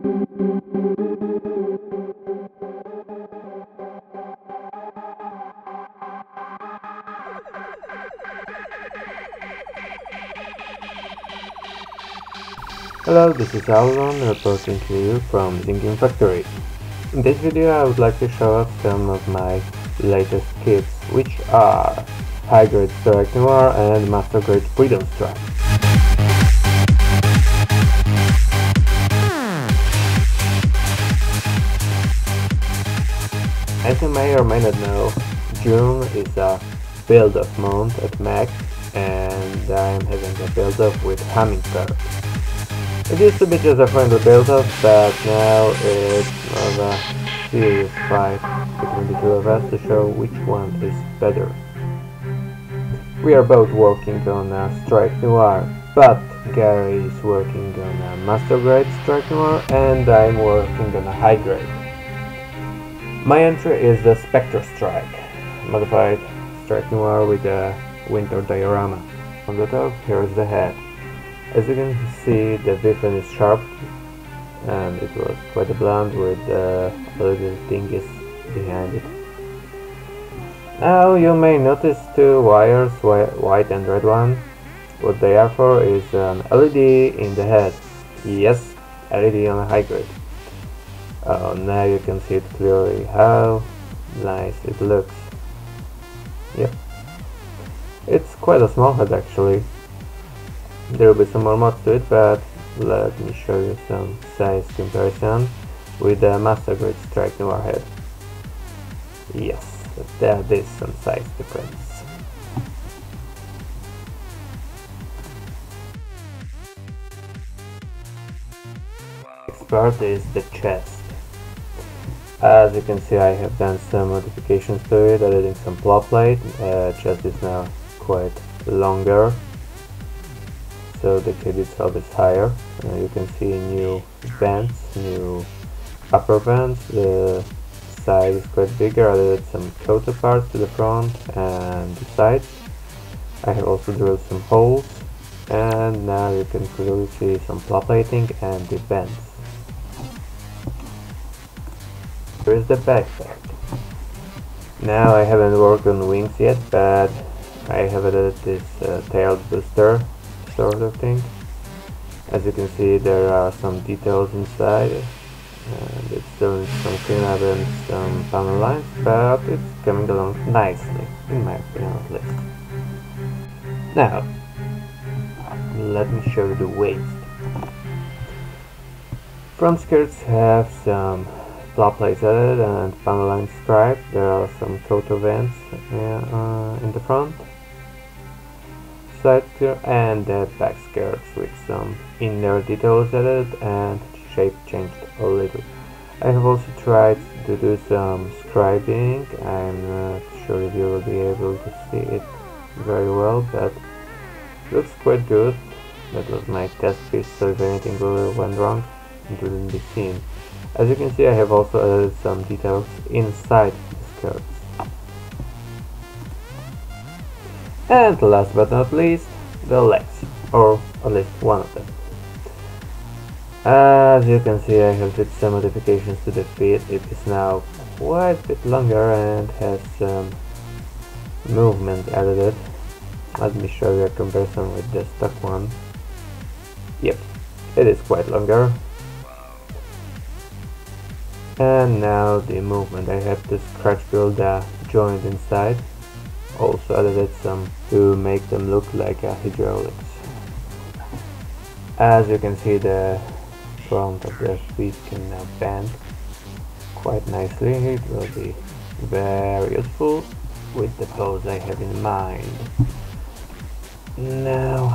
Hello, this is Alvon reporting to you from Thinking Factory. In this video I would like to show off some of my latest kits, which are High Grade Strike Noir and Master Grade Freedom Strike. As you may or may not know, June is a build-off month at Mac, and I am having a build-off with Hummingbird. It used to be just a friendly build-up, but now it's more of a serious fight between the two of us to show which one is better. We are both working on a Strike Noir, but Gary is working on a Master Grade Strike Noir and I'm working on a High Grade. My entry is the Spectre Strike, modified Strike Noir with a winter diorama. On the top, here is the head. As you can see, the weapon is sharp and it was quite a blunt with little thingies behind it. Now you may notice two wires, white and red one. What they are for is an LED in the head. Yes, LED on a high grade. Now you can see it clearly how nice it looks. Yep. It's quite a small head actually. There will be some more mods to it, but let me show you some size comparison with the Master Grade Strike Noir head. Yes, there is some size difference. Next part is the chest. As you can see, I have done some modifications to it, adding some plot plate. Chest is now quite longer, so the kit itself is higher. You can see new bands, new upper bands. The side is quite bigger. I added some coater parts to the front and the sides. I have also drilled some holes, and now you can clearly see some plot plating and the bands. Here is the backpack. Now I haven't worked on wings yet, but I have added this tailed booster sort of thing. As you can see, there are some details inside, and it's still needs some cleanup and some panel lines, but it's coming along nicely, in my opinion at least. Now, let me show you the waist. Front skirts have some plot plates added and panel line striped. There are some coater vents in the front, side skirt, and the back skirts with some inner details added and shape changed a little. I have also tried to do some scribing. I'm not sure if you will be able to see it very well, but it looks quite good. That was my test piece, so if anything really went wrong, it wouldn't be seen. As you can see, I have also added some details inside the skirts. And last but not least, the legs, or at least one of them. As you can see, I have did some modifications to the feet. It is now quite a bit longer and has some movement added. Let me show you a comparison with the stock one. Yep, it is quite longer. And now the movement. I have to scratch build a joint inside. Also added some to make them look like a hydraulics. As you can see, the front of the feet can now bend quite nicely. It will be very useful with the pose I have in mind. Now,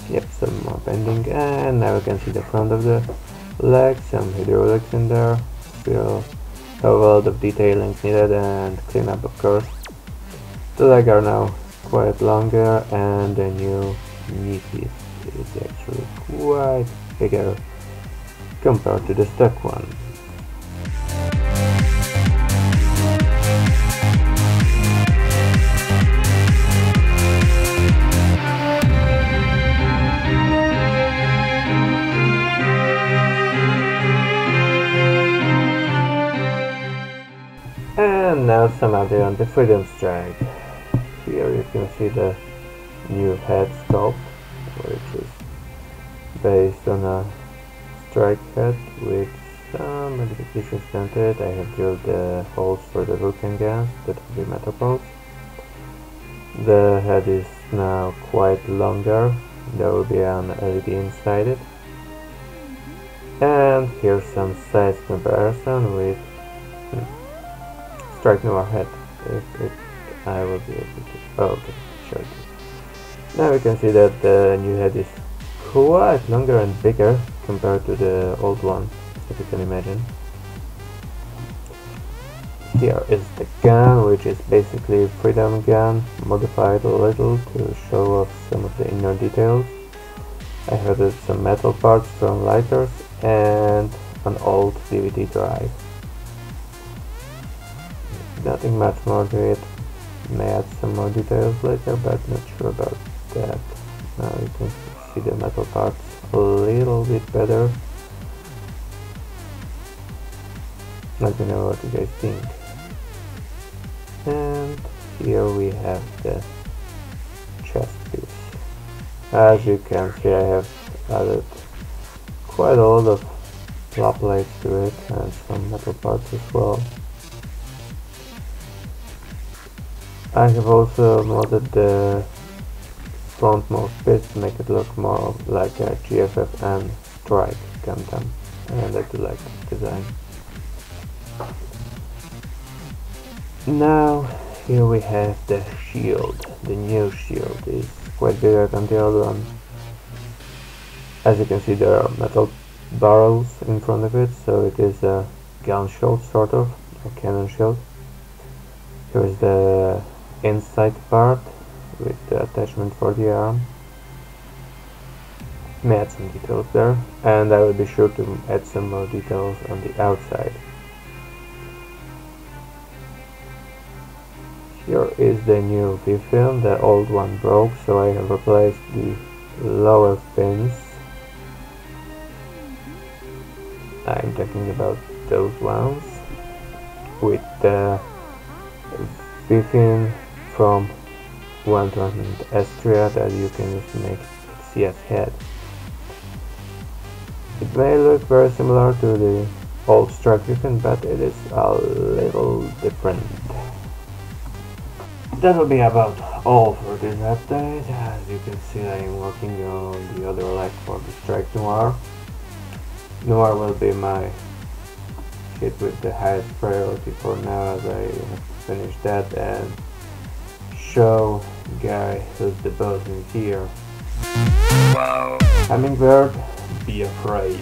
yep, some more bending, and now we can see the front of the leg, some hydraulics in there. Still a lot of detailing needed and cleanup, of course. The legs are now quite longer, and the new knee piece is actually quite bigger compared to the stock one. now some update on the Freedom Strike. Here you can see the new head sculpt, which is based on a strike head with some modifications done to it. I have drilled the holes for the Vulcan guns that will be metal posts. The head is now quite longer. There will be an LED inside it. And here's some size comparison with Strike Noir head. I will be able to. Oh, okay, show you. Now we can see that the new head is quite longer and bigger compared to the old one, if you can imagine. Here is the gun, which is basically a Freedom gun, modified a little to show off some of the inner details. I added some metal parts from lighters and an old DVD drive. Nothing much more to it. May add some more details later, but not sure about that. Now you can see the metal parts a little bit better. Let me know what you guys think. And here we have the chest piece. As you can see, I have added quite a lot of flap plates to it and some metal parts as well. I have also modded the frontmost piece to make it look more like a GFFN strike Gundam, and I do like this design. Now here we have the shield. The new shield is quite bigger than the other one. As you can see, there are metal barrels in front of it, so it is a gun shield, sort of a cannon shield. Here is the inside part with the attachment for the arm. May add some details there, and I will be sure to add some more details on the outside. Here is the new V-fin. The old one broke, so I have replaced the lower fins. I'm talking about those ones with the V-fin from 120 Estria that you can use to make CS head. It may look very similar to the old Strike V-fin, but it is a little different. That will be about all for this update. As you can see, I am working on the other leg for the Strike Noir. Noir will be my kit with the highest priority for now, as I have finished that and show guy who's the boss in here. Wow. Hummingbird, be afraid.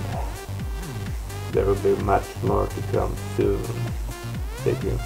There will be much more to come soon. Stay tuned.